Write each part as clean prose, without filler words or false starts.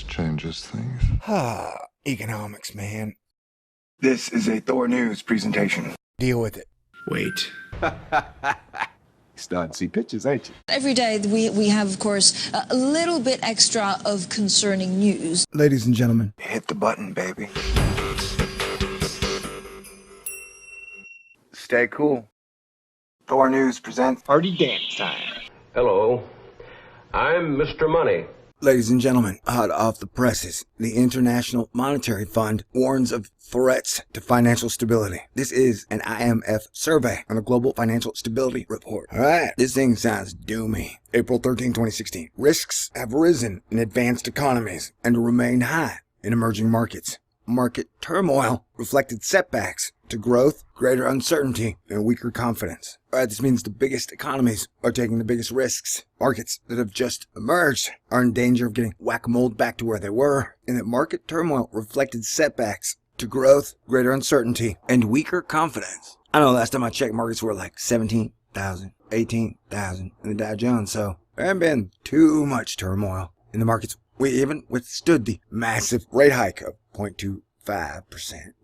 turbulence changes things. Economics, man. This is a Thor News presentation. Deal with it. Wait. Starting to see pictures, ain't you? Every day we have, of course, a little bit extra of concerning news. Ladies and gentlemen, Hit the button, baby. Stay cool. Thor News presents Party Dance Time. Hello, I'm Mr. Money. ladies and gentlemen, hot off the presses, the International Monetary Fund warns of threats to financial stability. This is an IMF survey on the Global Financial Stability Report. Alright, this thing sounds doomy. April 13, 2016. Risks have risen in advanced economies and remain high in emerging markets. Market turmoil reflected setbacks to growth, greater uncertainty, and weaker confidence. Alright, this means the biggest economies are taking the biggest risks. Markets that have just emerged are in danger of getting whack-a-mole back to where they were, and that market turmoil reflected setbacks to growth, greater uncertainty, and weaker confidence. I know last time I checked, markets were like 17,000, 18,000 in the Dow Jones, so there hasn't been too much turmoil in the markets. We even withstood the massive rate hike of 0.25%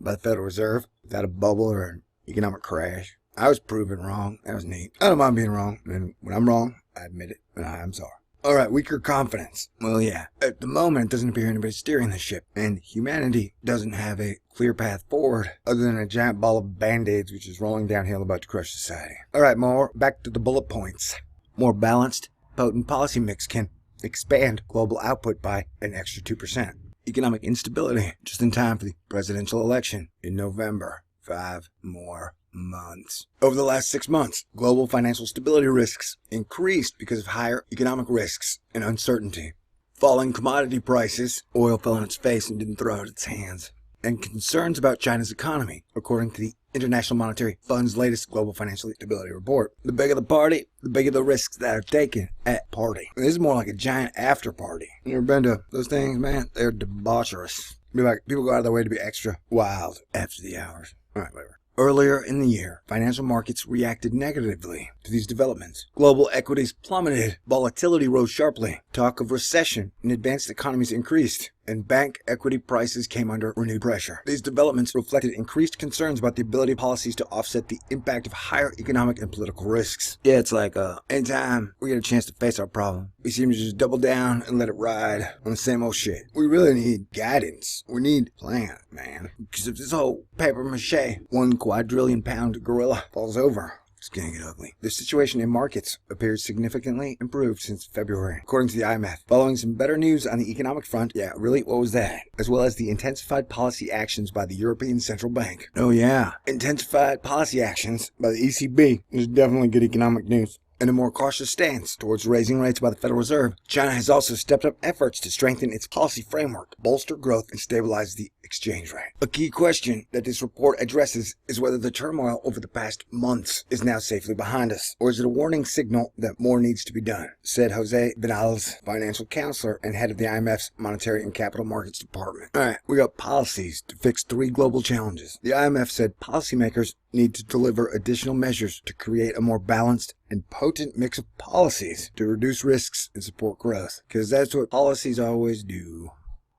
by the Federal Reserve without a bubble or an economic crash. I was proven wrong. That was neat. I don't mind being wrong, and when I'm wrong, I admit it, and I'm sorry. Alright, weaker confidence. Well, yeah, at the moment, it doesn't appear anybody's steering the ship, and humanity doesn't have a clear path forward other than a giant ball of band-aids which is rolling downhill about to crush society. Alright, back to the bullet points. More balanced, potent policy mix can expand global output by an extra 2%. Economic instability, just in time for the presidential election in November. 5 more months. Over the last 6 months, global financial stability risks increased because of higher economic risks and uncertainty. Falling commodity prices, oil fell on its face and didn't throw out its hands, and concerns about China's economy, according to the International Monetary Fund's latest Global Financial Stability Report. The bigger the party, the bigger the risks that are taken at party. This is more like a giant after party. You ever been to those things, man? They're debaucherous. People go out of their way to be extra wild after the hours. Alright, whatever. Earlier in the year, financial markets reacted negatively to these developments. Global equities plummeted, volatility rose sharply, talk of recession in advanced economies increased, and bank equity prices came under renewed pressure. These developments reflected increased concerns about the ability of policies to offset the impact of higher economic and political risks. Yeah, it's like, anytime we get a chance to face our problem, we seem to just double down and let it ride on the same old shit. We really need guidance. We need a plan, man. Because if this whole papier-mâché, 1 quadrillion pound gorilla falls over, it's gonna get ugly. The situation in markets appears significantly improved since February, according to the IMF. Following some better news on the economic front, yeah, really, what was that? As well as the intensified policy actions by the European Central Bank. Oh yeah, intensified policy actions by the ECB is definitely good economic news. And a more cautious stance towards raising rates by the Federal Reserve, China has also stepped up efforts to strengthen its policy framework, bolster growth, and stabilize the exchange rate. A key question that this report addresses is whether the turmoil over the past months is now safely behind us, or is it a warning signal that more needs to be done, said Jose Vinales, financial counselor and head of the IMF's Monetary and Capital Markets Department. Alright, we got policies to fix 3 global challenges. The IMF said policymakers need to deliver additional measures to create a more balanced and potent mix of policies to reduce risks and support growth. Because that's what policies always do.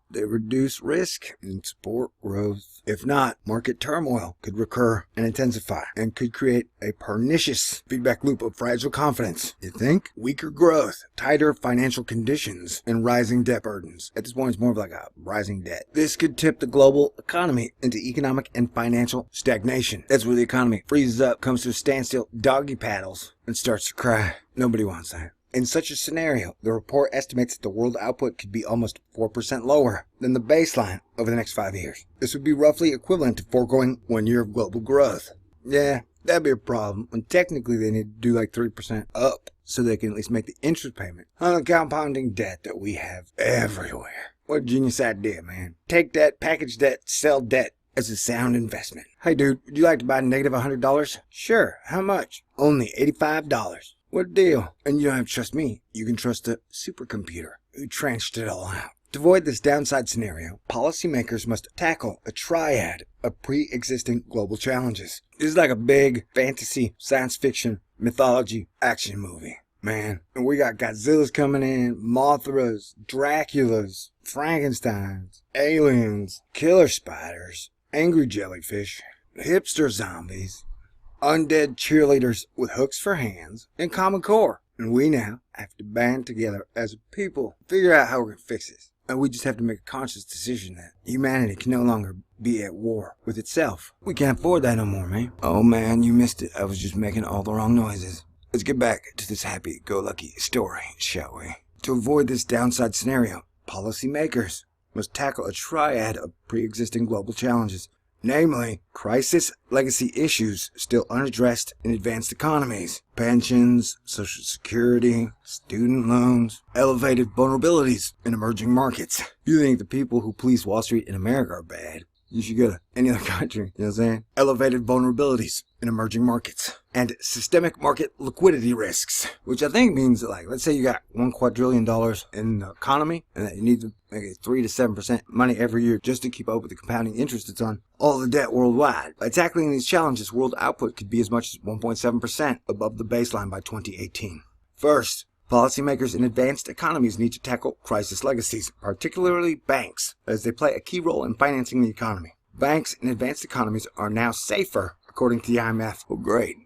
They reduce risk and support growth. If not, market turmoil could recur and intensify and could create a pernicious feedback loop of fragile confidence. You think? Weaker growth, tighter financial conditions, and rising debt burdens. At this point, it's more of like a rising debt. This could tip the global economy into economic and financial stagnation. That's where the economy freezes up, comes to a standstill, doggy paddles, and starts to cry. Nobody wants that. In such a scenario, the report estimates that the world output could be almost 4% lower than the baseline over the next 5 years. This would be roughly equivalent to foregoing 1 year of global growth. Yeah, that'd be a problem, and technically they need to do like 3% up so they can at least make the interest payment on the compounding debt that we have everywhere. What a genius idea, man. Take debt, package debt, sell debt as a sound investment. Hey dude, would you like to buy negative $100? Sure, how much? Only $85. What a deal. And you don't have to trust me. You can trust a supercomputer who trenched it all out. To avoid this downside scenario, policymakers must tackle a triad of pre-existing global challenges. This is like a big fantasy, science fiction, mythology, action movie. man. And we got Godzillas coming in, Mothras, Draculas, Frankensteins, aliens, killer spiders, angry jellyfish, hipster zombies, undead cheerleaders with hooks for hands, and Common Core. And we now have to band together as a people, figure out how we're going to fix this. And we just have to make a conscious decision that humanity can no longer be at war with itself. We can't afford that no more, man. Oh man, you missed it. I was just making all the wrong noises. Let's get back to this happy-go-lucky story, shall we? To avoid this downside scenario, policymakers must tackle a triad of pre-existing global challenges. Namely, crisis legacy issues still unaddressed in advanced economies. Pensions, social security, student loans, elevated vulnerabilities in emerging markets. You think the people who police Wall Street in America are bad? You should go to any other country, you know what I'm saying? Elevated vulnerabilities in emerging markets. And systemic market liquidity risks, which I think means like, let's say you got $1 quadrillion in the economy and that you need to make it 3 to 7% money every year just to keep up with the compounding interest that's on all the debt worldwide. By tackling these challenges, world output could be as much as 1.7% above the baseline by 2018. First, policymakers in advanced economies need to tackle crisis legacies, particularly banks, as they play a key role in financing the economy. Banks in advanced economies are now safer, according to the IMF. Oh, great.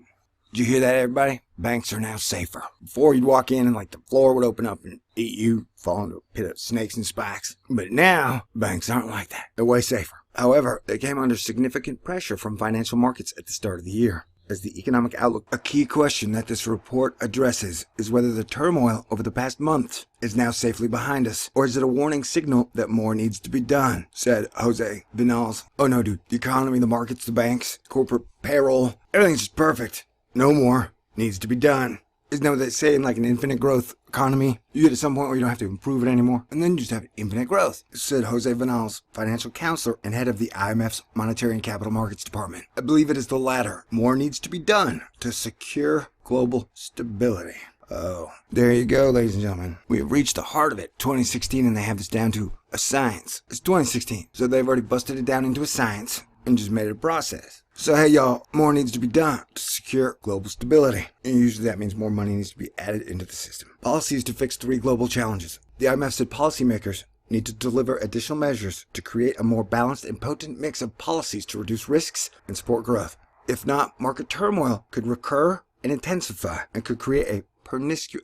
Did you hear that, everybody? Banks are now safer. Before you'd walk in and like the floor would open up and eat you, fall into a pit of snakes and spikes. But now, banks aren't like that. They're way safer. However, they came under significant pressure from financial markets at the start of the year. As the economic outlook, a key question that this report addresses is whether the turmoil over the past month is now safely behind us, or is it a warning signal that more needs to be done, said Jose Vinales. Oh no, dude, the economy, the markets, the banks, corporate payroll, everything's just perfect. No more needs to be done. Isn't that what they say in like an infinite growth economy? You get to some point where you don't have to improve it anymore, and then you just have infinite growth, said Jose Vinales, financial counselor and head of the IMF's Monetary and Capital Markets Department. I believe it is the latter. More needs to be done to secure global stability. Oh, there you go, ladies and gentlemen. We have reached the heart of it. 2016, and they have this down to a science. It's 2016, so they've already busted it down into a science and just made it a process. So hey y'all, more needs to be done to secure global stability. And usually that means more money needs to be added into the system. Policies to fix 3 global challenges. The IMF said policymakers need to deliver additional measures to create a more balanced and potent mix of policies to reduce risks and support growth. If not, market turmoil could recur and intensify and could create a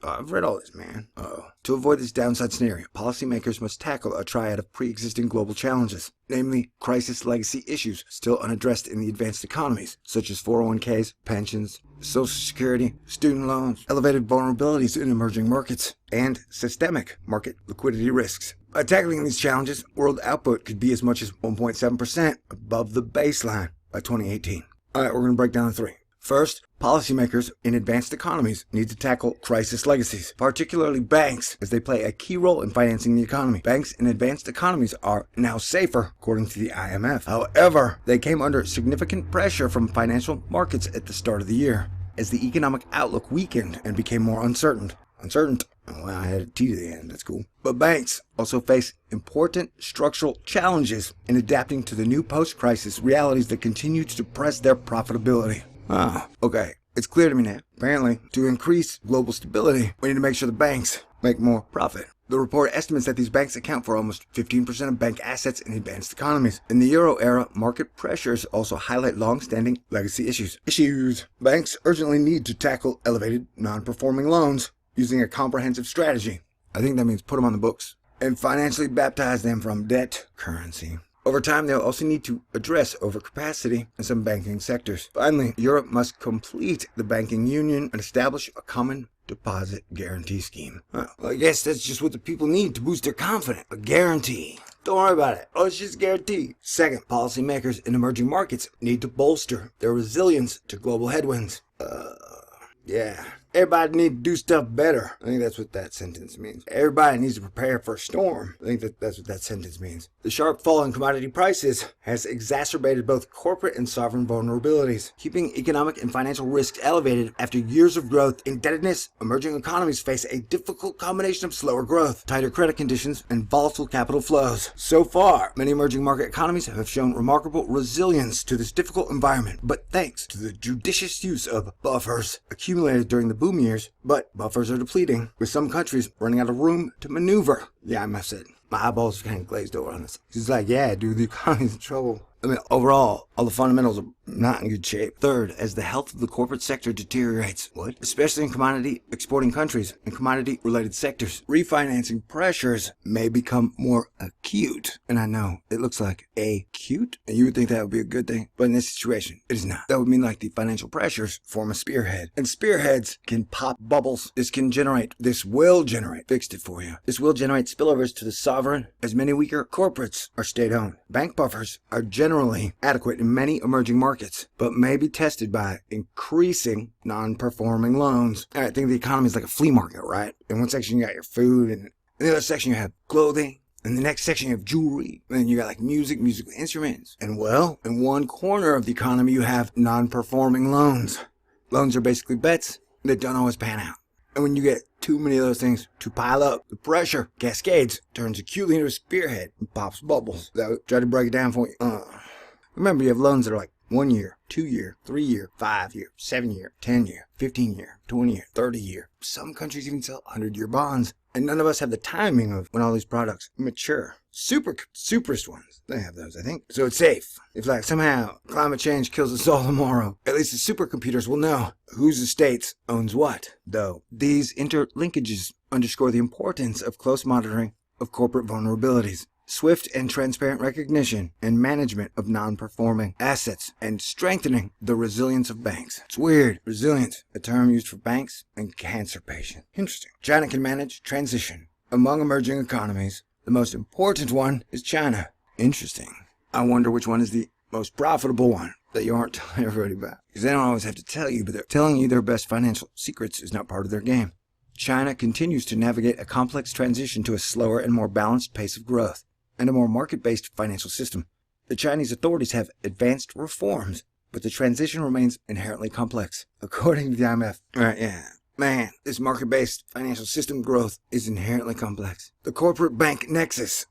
I've read all this, man. To avoid this downside scenario, policymakers must tackle a triad of pre-existing global challenges, namely crisis legacy issues still unaddressed in the advanced economies, such as 401ks, pensions, social security, student loans, elevated vulnerabilities in emerging markets, and systemic market liquidity risks. By tackling these challenges, world output could be as much as 1.7% above the baseline by 2018. Alright, we're going to break down the 3. First, policymakers in advanced economies need to tackle crisis legacies, particularly banks, as they play a key role in financing the economy. Banks in advanced economies are now safer, according to the IMF. However, they came under significant pressure from financial markets at the start of the year, as the economic outlook weakened and became more uncertain. Oh, wow, I had a T to the end. That's cool. But banks also face important structural challenges in adapting to the new post-crisis realities that continue to depress their profitability. Okay. It's clear to me now. Apparently, to increase global stability, we need to make sure the banks make more profit. The report estimates that these banks account for almost 15% of bank assets in advanced economies. In the Euro era, market pressures also highlight long-standing legacy issues. Banks urgently need to tackle elevated non-performing loans using a comprehensive strategy. I think that means put them on the books. And financially baptize them from debt currency. Over time, they'll also need to address overcapacity in some banking sectors. Finally, Europe must complete the banking union and establish a common deposit guarantee scheme. Well, I guess that's just what the people need to boost their confidence. A guarantee. Don't worry about it. Oh, it's just a guarantee. Second, policymakers in emerging markets need to bolster their resilience to global headwinds. Yeah. Everybody needs to do stuff better. I think that's what that sentence means. Everybody needs to prepare for a storm. I think that's what that sentence means. The sharp fall in commodity prices has exacerbated both corporate and sovereign vulnerabilities, keeping economic and financial risks elevated after years of growth. Indebtedness, emerging economies face a difficult combination of slower growth, tighter credit conditions, and volatile capital flows. So far, many emerging market economies have shown remarkable resilience to this difficult environment, but thanks to the judicious use of buffers accumulated during the boom years, but buffers are depleting, with some countries running out of room to maneuver, the IMF said. My eyeballs kind of glazed over on this. He's like, yeah, dude, the economy's in trouble. I mean, overall, all the fundamentals are not in good shape. Third, as the health of the corporate sector deteriorates, especially in commodity exporting countries and commodity related sectors, refinancing pressures may become more acute. And I know it looks like acute, and you would think that would be a good thing, but in this situation, it is not. That would mean like the financial pressures form a spearhead, and spearheads can pop bubbles. This will generate, fixed it for you. This will generate spillovers to the sovereign, as many weaker corporates are state-owned. Bank buffers are generally adequate in many emerging markets, but may be tested by increasing non-performing loans. All right, think of the economy as like a flea market, right? In one section you got your food, and in the other section you have clothing, and the next section you have jewelry, and then you got like musical instruments. And well, in one corner of the economy you have non-performing loans. Loans are basically bets that don't always pan out. And when you get too many of those things to pile up, the pressure cascades, turns acutely into a spearhead, and pops bubbles. Try to break it down for you. Remember, you have loans that are like 1 year, 2 year, 3 year, 5 year, 7 year, 10 year, 15 year, 20 year, 30 year. Some countries even sell 100-year bonds. And none of us have the timing of when all these products mature. Superest ones, they have those, I think. So it's safe. If like somehow climate change kills us all tomorrow, at least the supercomputers will know whose estates owns what. Though these interlinkages underscore the importance of close monitoring of corporate vulnerabilities, swift and transparent recognition and management of non-performing assets, and strengthening the resilience of banks. It's weird. Resilience, a term used for banks and cancer patients. Interesting. China can manage transition among emerging economies. The most important one is China. Interesting. I wonder which one is the most profitable one that you aren't telling everybody about. Because they don't always have to tell you, but they're telling you their best financial secrets is not part of their game. China continues to navigate a complex transition to a slower and more balanced pace of growth and a more market-based financial system. The Chinese authorities have advanced reforms, but the transition remains inherently complex, according to the IMF. Man, this market-based financial system growth is inherently complex. The corporate bank nexus,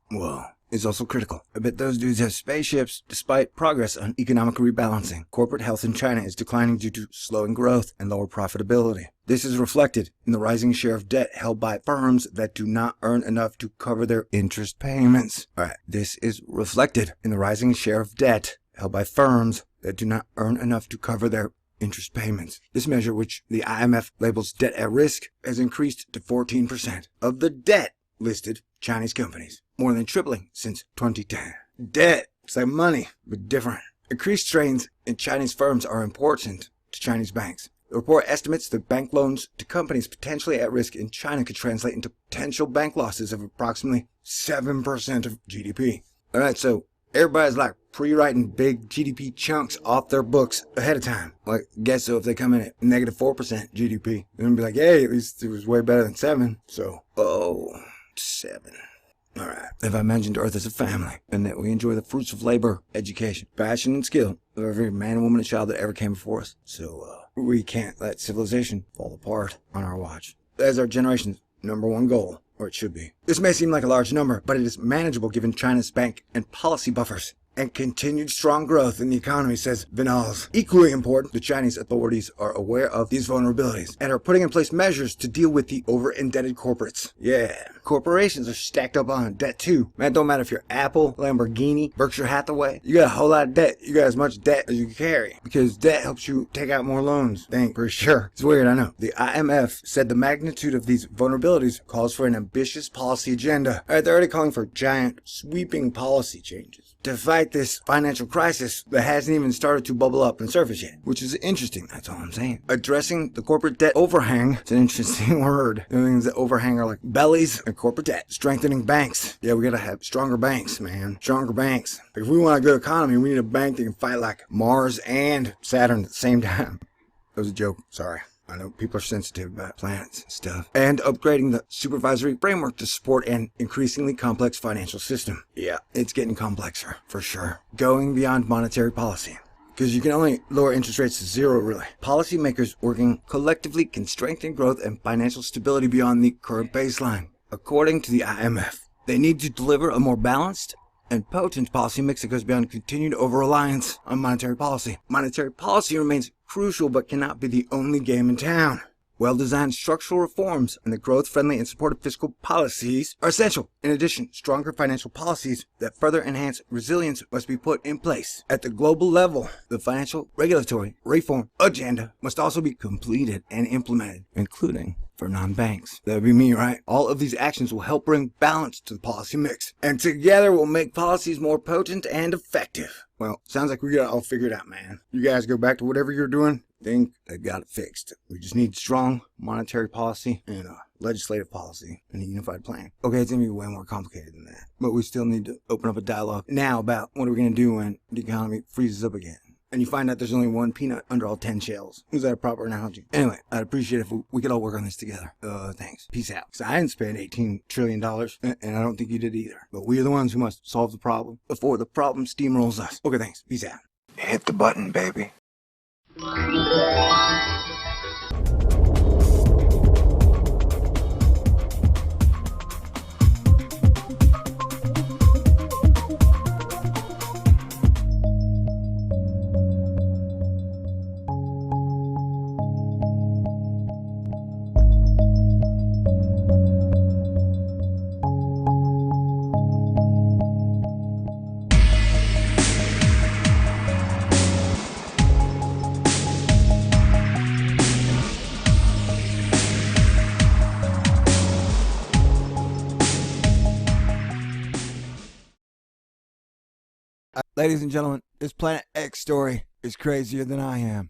is also critical. I bet those dudes have spaceships. Despite progress on economic rebalancing, corporate health in China is declining due to slowing growth and lower profitability. This is reflected in the rising share of debt held by firms that do not earn enough to cover their interest payments. This is reflected in the rising share of debt held by firms that do not earn enough to cover their interest payments. This measure, which the IMF labels debt at risk, has increased to 14% of the debt listed Chinese companies, more than tripling since 2010. Debt, it's like money, but different. Increased strains in Chinese firms are important to Chinese banks. The report estimates that bank loans to companies potentially at risk in China could translate into potential bank losses of approximately 7% of GDP. Alright, so everybody's like pre-writing big GDP chunks off their books ahead of time. Like, guess so if they come in at negative 4% GDP, they're gonna be like, hey, at least it was way better than 7. So, 7. Alright, if I mentioned Earth as a family, and that we enjoy the fruits of labor, education, passion, and skill of every man, woman, and child that ever came before us. So, we can't let civilization fall apart on our watch. That's our generation's #1 goal, or it should be. This may seem like a large number, but it is manageable given China's bank and policy buffers and continued strong growth in the economy, says Vinals. Equally important, the Chinese authorities are aware of these vulnerabilities and are putting in place measures to deal with the over-indebted corporates. Yeah, corporations are stacked up on debt too. Man, it don't matter if you're Apple, Lamborghini, Berkshire Hathaway. You got a whole lot of debt. You got as much debt as you can carry because debt helps you take out more loans. Dang, for sure. It's weird, I know. The IMF said the magnitude of these vulnerabilities calls for an ambitious policy agenda. They're already calling for giant, sweeping policy changes to fight this financial crisis that hasn't even started to bubble up and surface yet, which is interesting. That's all I'm saying. Addressing the corporate debt overhang, it's an interesting word. The things that overhang are like bellies and corporate debt. Strengthening banks. Yeah, we gotta have stronger banks, man. Stronger banks. If we want a good economy, we need a bank that can fight like Mars and Saturn at the same time. That was a joke. Sorry. I know people are sensitive about planets and stuff. And upgrading the supervisory framework to support an increasingly complex financial system. Yeah, it's getting complexer, for sure. Going beyond monetary policy. Because you can only lower interest rates to 0, really. Policymakers working collectively can strengthen growth and financial stability beyond the current baseline. According to the IMF, they need to deliver a more balanced and potent policy mix that goes beyond continued over-reliance on monetary policy. Monetary policy remains crucial but cannot be the only game in town. Well-designed structural reforms and the growth-friendly and supportive fiscal policies are essential. In addition, stronger financial policies that further enhance resilience must be put in place. At the global level, the financial regulatory reform agenda must also be completed and implemented, including for non-banks. That would be me, right? All of these actions will help bring balance to the policy mix, and together will make policies more potent and effective. Well, sounds like we got it all figured out, man. You guys go back to whatever you're doing. Think they got it fixed. We just need strong monetary policy and legislative policy and a unified plan. Okay, it's gonna be way more complicated than that, but we still need to open up a dialogue now about what are we gonna do when the economy freezes up again. And you find out there's only one peanut under all 10 shells. Is that a proper analogy? Anyway, I'd appreciate it if we could all work on this together. Thanks. Peace out. So I didn't spend $18 trillion, and I don't think you did either. But we are the ones who must solve the problem before the problem steamrolls us. Okay, thanks. Peace out. Hit the button, baby. Ladies and gentlemen, this Planet X story is crazier than I am.